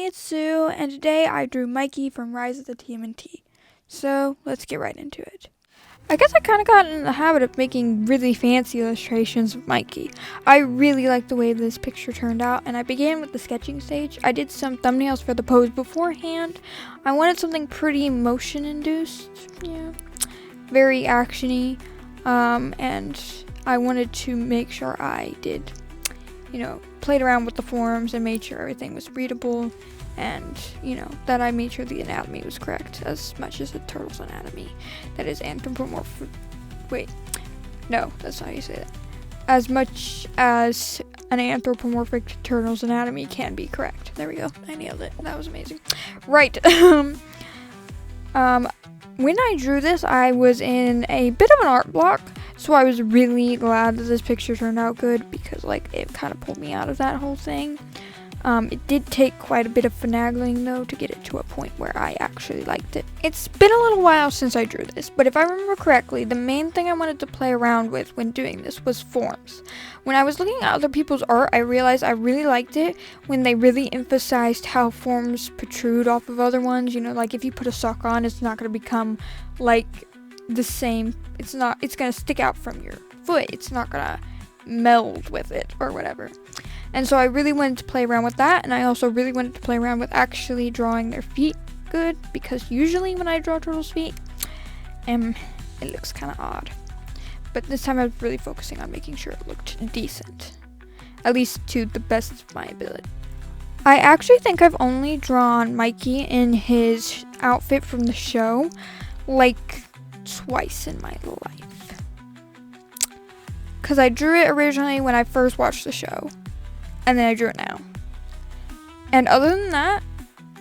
it's Sue, and today I drew Mikey from Rise of the TMNT. So, let's get right into it. I guess I kind of got in the habit of making really fancy illustrations of Mikey. I really like the way this picture turned out, and I began with the sketching stage. I did some thumbnails for the pose beforehand. I wanted something pretty motion-induced, very actiony, and I wanted to make sure I did, played around with the forms and made sure everything was readable, and, that I made sure the anatomy was correct as much as a turtle's anatomy. That is anthropomorphic. Wait, no, that's not how you say that. As much as an anthropomorphic turtle's anatomy can be correct. There we go. I nailed it. That was amazing. Right. When I drew this, I was in a bit of an art block, so I was really glad that this picture turned out good because, it kind of pulled me out of that whole thing. It did take quite a bit of finagling, though, to get it to a point where I actually liked it. It's been a little while since I drew this, but if I remember correctly, the main thing I wanted to play around with when doing this was forms. When I was looking at other people's art, I realized I really liked it when they really emphasized how forms protrude off of other ones. If you put a sock on, it's not going to become, the same. It's going to stick out from your foot. It's not going to meld with it or whatever. And so I really wanted to play around with that, and I also really wanted to play around with actually drawing their feet good, because usually when I draw turtles' feet, it looks kind of odd. But this time I was really focusing on making sure it looked decent, at least to the best of my ability. I actually think I've only drawn Mikey in his outfit from the show, twice in my life. Because I drew it originally when I first watched the show, and then I drew it now. And other than that,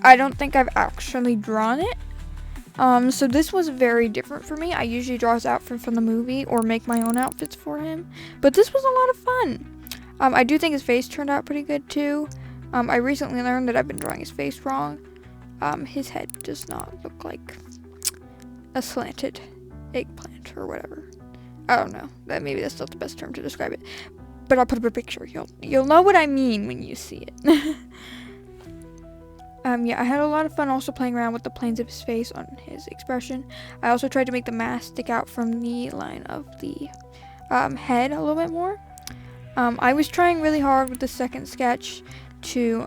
I don't think I've actually drawn it. So this was very different for me. I usually draw his outfit from the movie or make my own outfits for him. But this was a lot of fun. I do think his face turned out pretty good too. I recently learned that I've been drawing his face wrong. His head does not look like a slanted eggplant or whatever. I don't know. Maybe that's not the best term to describe it. But I'll put up a picture. You'll know what I mean when you see it. I had a lot of fun also playing around with the planes of his face on his expression. I also tried to make the mask stick out from the line of the head a little bit more. I was trying really hard with the second sketch to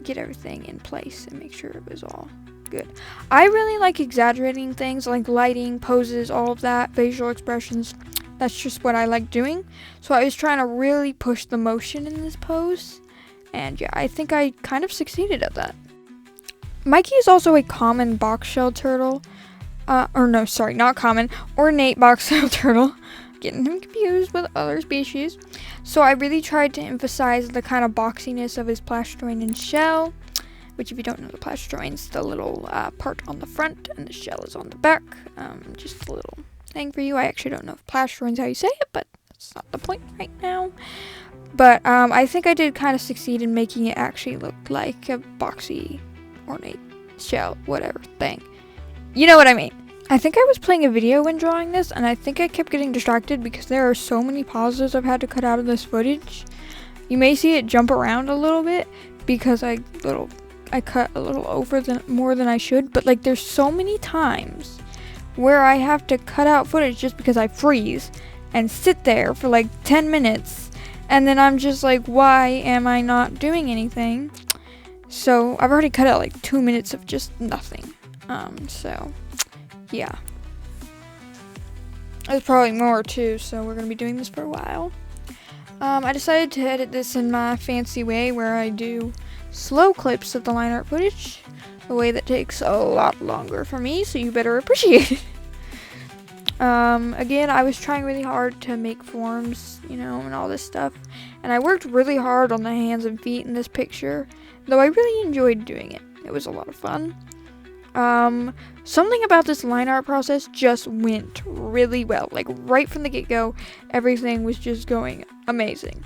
get everything in place and make sure it was all good. I really like exaggerating things like lighting, poses, all of that, facial expressions. That's just what I like doing. So I was trying to really push the motion in this pose. And I think I kind of succeeded at that. Mikey is also a common box shell turtle. Not common. Ornate box shell turtle. Getting him confused with other species. So I really tried to emphasize the kind of boxiness of his plastroin and shell. Which, if you don't know, the plastroin's the little part on the front and the shell is on the back. Just a little thing for you. I actually don't know if plastroin's how you say it, but that's not the point right now. But I think I did kind of succeed in making it actually look like a boxy, ornate shell, whatever thing. You know what I mean. I think I was playing a video when drawing this, and I think I kept getting distracted because there are so many pauses I've had to cut out of this footage. You may see it jump around a little bit because I cut a little over more than I should, but there's so many times where I have to cut out footage just because I freeze and sit there for 10 minutes, and then I'm just why am I not doing anything? So I've already cut out 2 minutes of just nothing. Yeah. There's probably more too, so we're gonna be doing this for a while. I decided to edit this in my fancy way where I do slow clips of the line art footage, a way that takes a lot longer for me, so you better appreciate it. Again, I was trying really hard to make forms, and all this stuff, and I worked really hard on the hands and feet in this picture, though I really enjoyed doing it. It was a lot of fun. Something about this line art process just went really well. Right from the get-go, everything was just going amazing.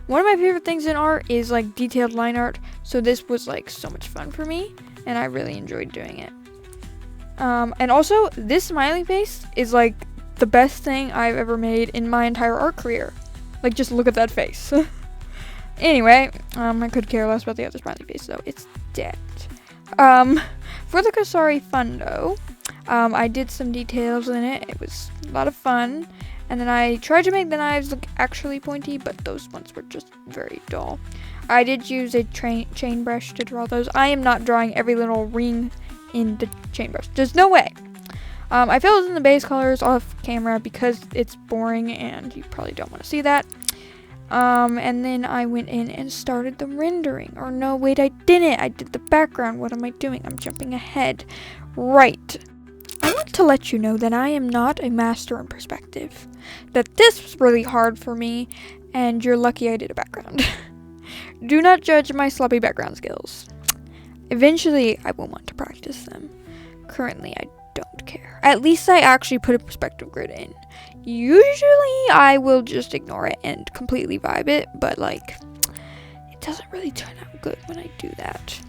One of my favorite things in art is detailed line art, so this was so much fun for me, and I really enjoyed doing it. And also, this smiley face is the best thing I've ever made in my entire art career. Just look at that face. Anyway, I could care less about the other smiley face, though. It's dead. For the Kasari Fundo, I did some details in it. It was a lot of fun. And then I tried to make the knives look actually pointy, but those ones were just very dull. I did use a chain brush to draw those. I am not drawing every little ring in the chain brush. There's no way. I filled in the base colors off camera because it's boring and you probably don't want to see that. And then I went in and started the rendering. Or no, wait, I didn't. I did the background. What am I doing? I'm jumping ahead. Right. I want to let you know that I am not a master in perspective. That this was really hard for me, and you're lucky I did a background. Do not judge my sloppy background skills. Eventually, I will want to practice them. Currently, I don't care. At least I actually put a perspective grid in. Usually, I will just ignore it and completely vibe it, but like, it doesn't really turn out good when I do that.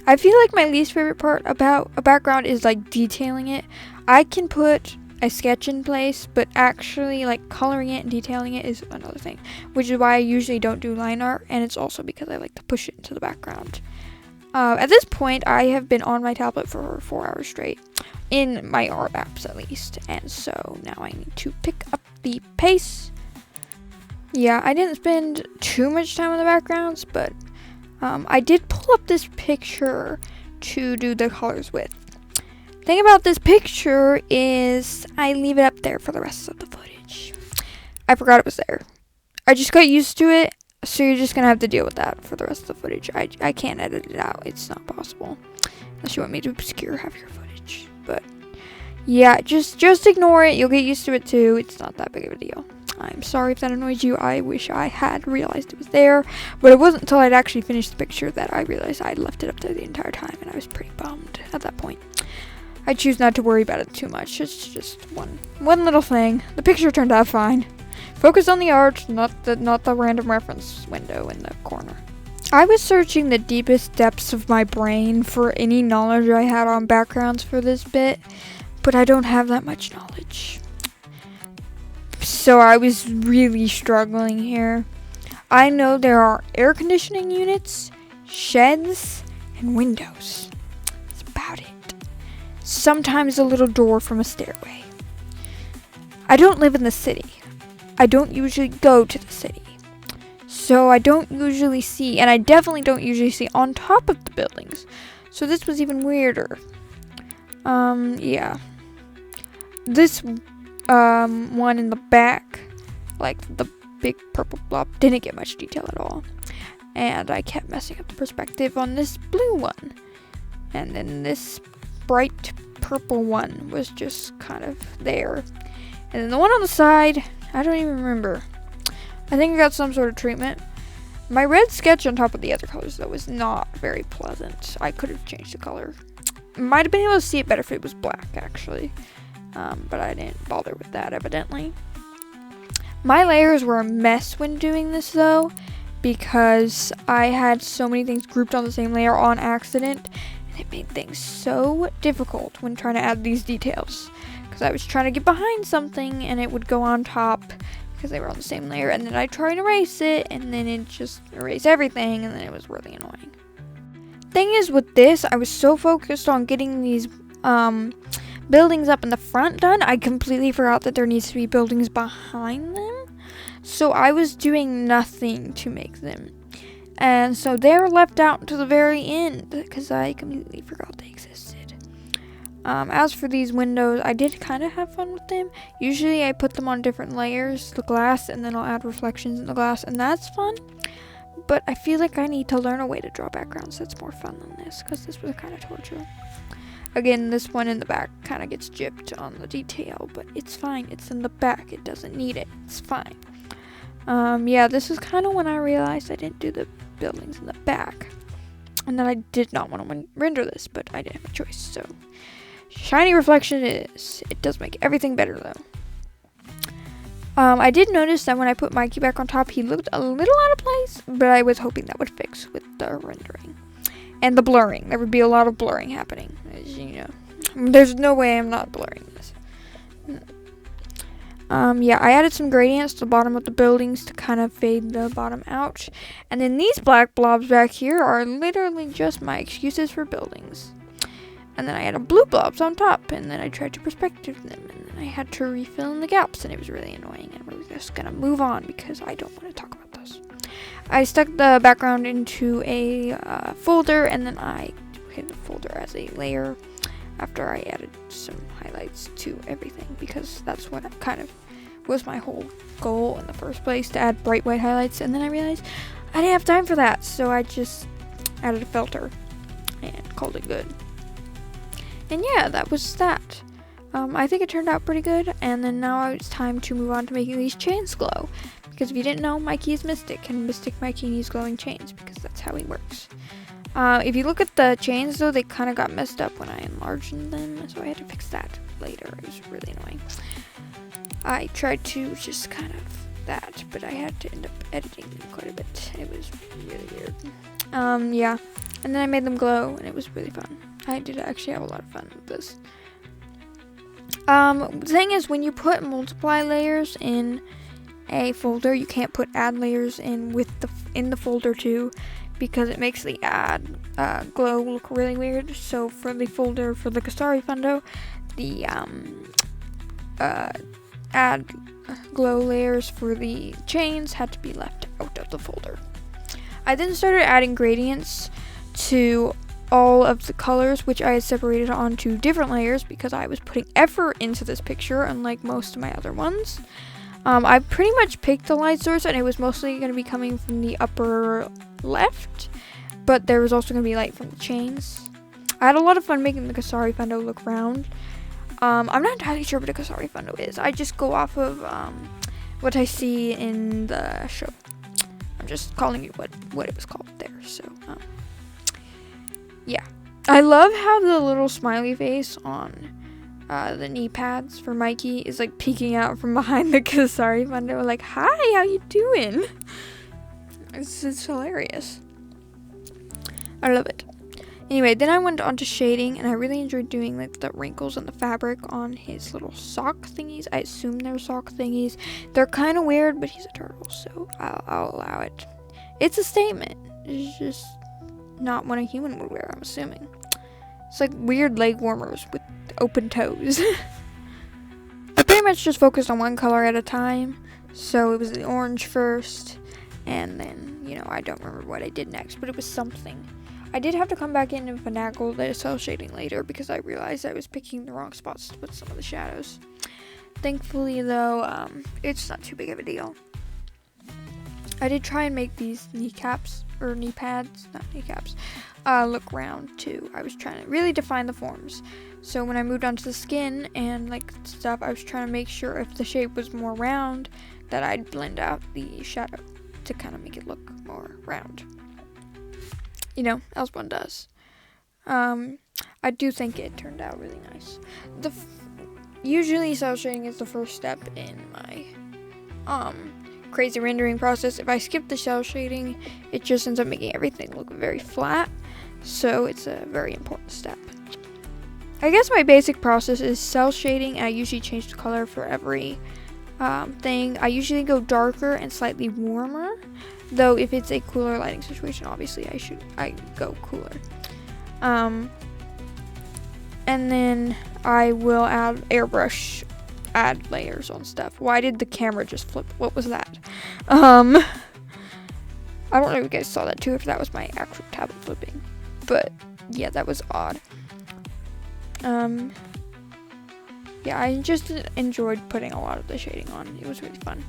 I feel like my least favorite part about a background is like detailing it. I can put a sketch in place, but actually like coloring it and detailing it is another thing, which is why I usually don't do line art, and it's also because I like to push it into the background. At this point, I have been on my tablet for 4 hours straight, in my art apps at least, and so now I need to pick up the pace. Yeah, I didn't spend too much time on the backgrounds, but I did pull up this picture to do the colors with. Thing about this picture is I leave it up there for the rest of the footage. I forgot it was there. I just got used to it, so you're just gonna have to deal with that for the rest of the footage. I can't edit it out. It's not possible unless you want me to obscure half your footage. But yeah, just ignore it. You'll get used to it too. It's not that big of a deal. I'm sorry if that annoys you. I wish I had realized it was there, but it wasn't until I'd actually finished the picture that I realized I'd left it up there the entire time, and I was pretty bummed at that point. I choose not to worry about it too much. It's just one little thing. The picture turned out fine. Focus on the art, not the random reference window in the corner. I was searching the deepest depths of my brain for any knowledge I had on backgrounds for this bit, but I don't have that much knowledge. So I was really struggling here. I know there are air conditioning units, sheds, and windows. That's about it. Sometimes a little door from a stairway. I don't live in the city. I don't usually go to the city. So I don't usually see, and I definitely don't usually see on top of the buildings. So this was even weirder. Yeah. This one in the back, like the big purple blob, didn't get much detail at all. And I kept messing up the perspective on this blue one. And then this bright purple one was just kind of there. And then the one on the side, I don't even remember. I think I got some sort of treatment. My red sketch on top of the other colors, though, was not very pleasant. I could have changed the color. Might have been able to see it better if it was black, actually. But I didn't bother with that, evidently. My layers were a mess when doing this, though, because I had so many things grouped on the same layer on accident, and it made things so difficult when trying to add these details. Because I was trying to get behind something, and it would go on top, because they were on the same layer, and then I'd try and erase it, and then it just erased everything, and then it was really annoying. Thing is, with this, I was so focused on getting these, buildings up in the front done, I completely forgot that there needs to be buildings behind them. So I was doing nothing to make them. And so they're left out to the very end because I completely forgot they existed. As for these windows, I did kind of have fun with them. Usually I put them on different layers, the glass, and then I'll add reflections in the glass, and that's fun. But I feel like I need to learn a way to draw backgrounds that's more fun than this, because this was kind of torture. Again, this one in the back kind of gets gypped on the detail, but it's fine. It's in the back. It doesn't need it. It's fine. Yeah, this is kind of when I realized I didn't do the buildings in the back. And then I did not want to render this, but I didn't have a choice. So, shiny reflection it is. It does make everything better, though. I did notice that when I put Mikey back on top, he looked a little out of place, but I was hoping that would fix with the rendering. And the blurring. There would be a lot of blurring happening, as you know. There's no way I'm not blurring this. Yeah, I added some gradients to the bottom of the buildings to kind of fade the bottom out. And then these black blobs back here are literally just my excuses for buildings. And then I added blue blobs on top, and then I tried to perspective them, and then I had to refill in the gaps, and it was really annoying, and we're just gonna move on because I don't want to talk about those. I stuck the background into a folder, and then I hid the folder as a layer after I added some highlights to everything, because that's what kind of was my whole goal in the first place, to add bright white highlights. And then I realized I didn't have time for that, so I just added a filter and called it good. And yeah, that was that. I think it turned out pretty good, and then now it's time to move on to making these chains glow, because if you didn't know, Mikey is Mystic, and Mystic Mikey needs glowing chains because that's how he works. If you look at the chains though, they kind of got messed up when I enlarged them, so I had to fix that later. It was really annoying. I tried to just kind of that, but I had to end up editing them quite a bit. It was really weird. Yeah, and then I made them glow, and it was really fun. I did actually have a lot of fun with this. The thing is, when you put multiply layers in a folder, you can't put add layers in the folder too, because it makes the add glow look really weird. So for the folder for the Kasari Fundo, the add glow layers for the chains had to be left out of the folder. I then started adding gradients to all of the colors, which I had separated onto different layers because I was putting effort into this picture, unlike most of my other ones. I pretty much picked the light source, and it was mostly going to be coming from the upper left, but there was also going to be light from the chains. I had a lot of fun making the Kasari Fundo look round. I'm not entirely sure what a Kasari Fundo is. I just go off of what I see in the show. I'm just calling it what it was called there. So, yeah. I love how the little smiley face on the knee pads for Mikey is like peeking out from behind the Kasari Fundo, like, hi, how you doing? It's hilarious. I love it. Anyway, then I went on to shading, and I really enjoyed doing like the wrinkles on the fabric on his little sock thingies. I assume they're sock thingies. They're kind of weird, but he's a turtle, so I'll allow it. It's a statement. It's just not what a human would wear, I'm assuming. It's like weird leg warmers with open toes. I pretty much just focused on one color at a time. So it was the orange first, and then, I don't remember what I did next, but it was something. I did have to come back in and finagle the cell shading later because I realized I was picking the wrong spots to put some of the shadows. Thankfully, though, it's not too big of a deal. I did try and make these kneecaps, or knee pads, not kneecaps, look round too. I was trying to really define the forms. So when I moved on to the skin and like stuff, I was trying to make sure if the shape was more round, that I'd blend out the shadow to kind of make it look more round. As one does. I do think it turned out really nice. Usually cell shading is the first step in my crazy rendering process. If I skip the cell shading, it just ends up making everything look very flat. So it's a very important step. I guess my basic process is cell shading, and I usually change the color for every thing. I usually go darker and slightly warmer, though if it's a cooler lighting situation, obviously I go cooler. And then I will add layers on stuff. Why did the camera just flip? What was that? I don't know if you guys saw that too, if that was my actual tablet flipping, but yeah, that was odd. Yeah, I just enjoyed putting a lot of the shading on. It was really fun.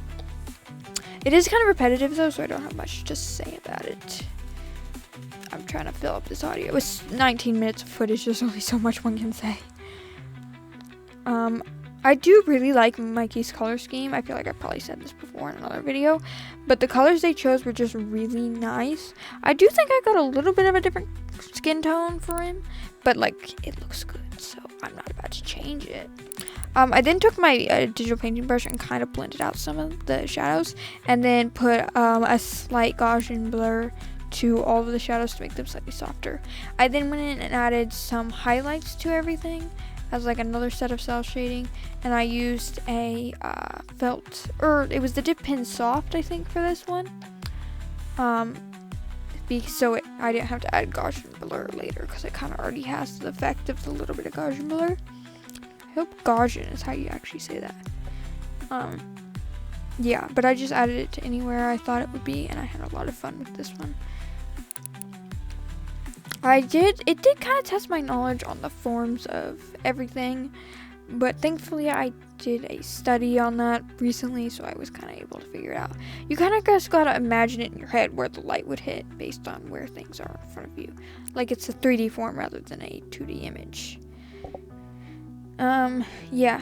It is kind of repetitive though, so I don't have much to say about it. I'm trying to fill up this audio. It was 19 minutes of footage. There's only so much one can say. I do really like Mikey's color scheme. I feel like I probably said this before in another video, but the colors they chose were just really nice. I do think I got a little bit of a different skin tone for him, but like it looks good, so I'm not about to change it. I then took my digital painting brush and kind of blended out some of the shadows, and then put a slight Gaussian blur to all of the shadows to make them slightly softer. I then went in and added some highlights to everything, as like another set of cell shading, and I used a felt, or it was the dip pen soft, I think, for this one. I didn't have to add Gaussian blur later because it kind of already has the effect of the little bit of Gaussian blur. I hope Gaussian is how you actually say that. Yeah, but I just added it to anywhere I thought it would be, and I had a lot of fun with this one. It did kind of test my knowledge on the forms of everything, but thankfully I did a study on that recently, so I was kind of able to figure it out. You kind of just gotta imagine it in your head where the light would hit based on where things are in front of you. Like it's a 3D form rather than a 2D image. Yeah.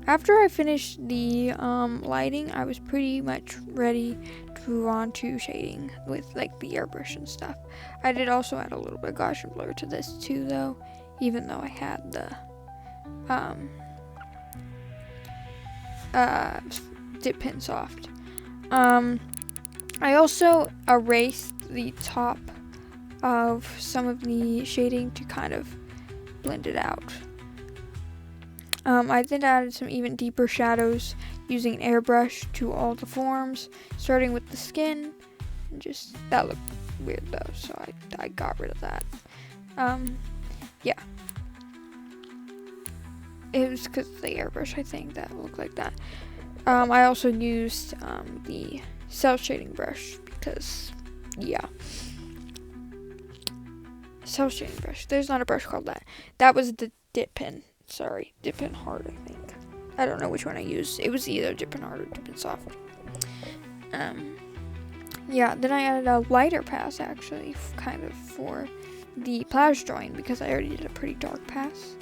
After I finished the lighting, I was pretty much ready to move on to shading with like the airbrush and stuff. I did also add a little bit of Gaussian blur to this too, though, even though I had the dip pen soft. I also erased the top of some of the shading to kind of blend it out. I then added some even deeper shadows using an airbrush to all the forms, starting with the skin. And just, that looked weird though, so I got rid of that. Yeah. It was because of the airbrush, I think, that looked like that. I also used the cell shading brush because, yeah. Cell shading brush. There's not a brush called that. That was the dip pen. Sorry, dip pen hard, I think. I don't know which one I used. It was either dip pen hard or dip pen soft. Yeah, then I added a lighter pass, actually, kind of for the Plash drawing, because I already did a pretty dark pass.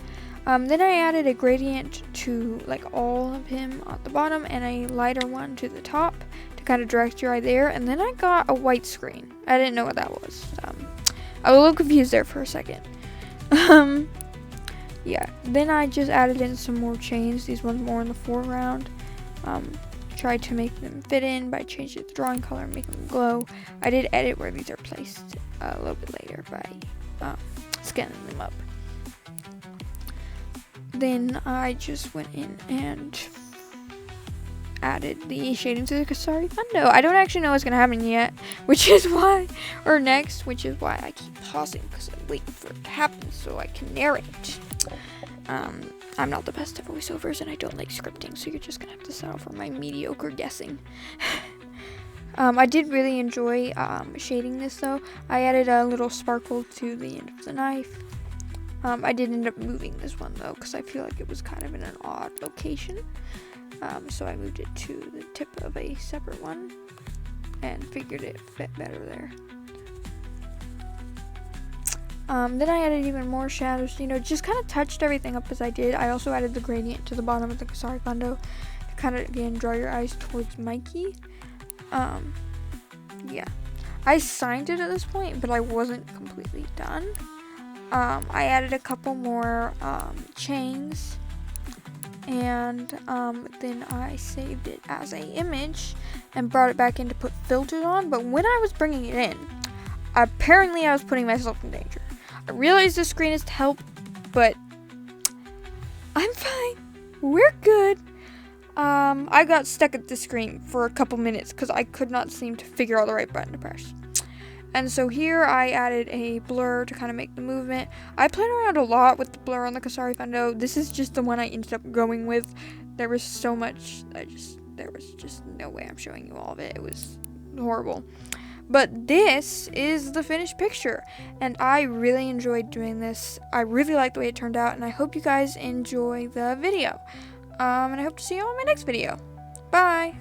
Then I added a gradient to like all of him at the bottom and a lighter one to the top to kind of direct your eye there. And then I got a white screen. I didn't know what that was. I was a little confused there for a second. Yeah, then I just added in some more chains, these ones more in the foreground. Tried to make them fit in by changing the drawing color and making them glow. I did edit where these are placed a little bit later by scanning them up. Then I just went in and added the shading to the Kasari Fundo. I don't actually know what's going to happen yet, which is why I keep pausing, because I'm waiting for it to happen so I can narrate. I'm not the best at voiceovers, and I don't like scripting, so you're just going to have to settle for my mediocre guessing. I did really enjoy shading this, though. I added a little sparkle to the end of the knife. I did end up moving this one, though, because I feel like it was kind of in an odd location. So I moved it to the tip of a separate one and figured it fit better there. Then I added even more shadows, just kind of touched everything up as I did. I also added the gradient to the bottom of the Kasari Fundo to kind of, again, draw your eyes towards Mikey. Yeah. I signed it at this point, but I wasn't completely done. I added a couple more chains, and then I saved it as an image and brought it back in to put filters on. But when I was bringing it in, apparently I was putting myself in danger. I realized the screen is to help, but I'm fine. We're good. I got stuck at the screen for a couple minutes because I could not seem to figure out the right button to press. And so here I added a blur to kind of make the movement. I played around a lot with the blur on the Kasari Fundo. This is just the one I ended up going with. There was so much, there was just no way I'm showing you all of it. It was horrible. But this is the finished picture, and I really enjoyed doing this. I really like the way it turned out, and I hope you guys enjoy the video. And I hope to see you on my next video. Bye!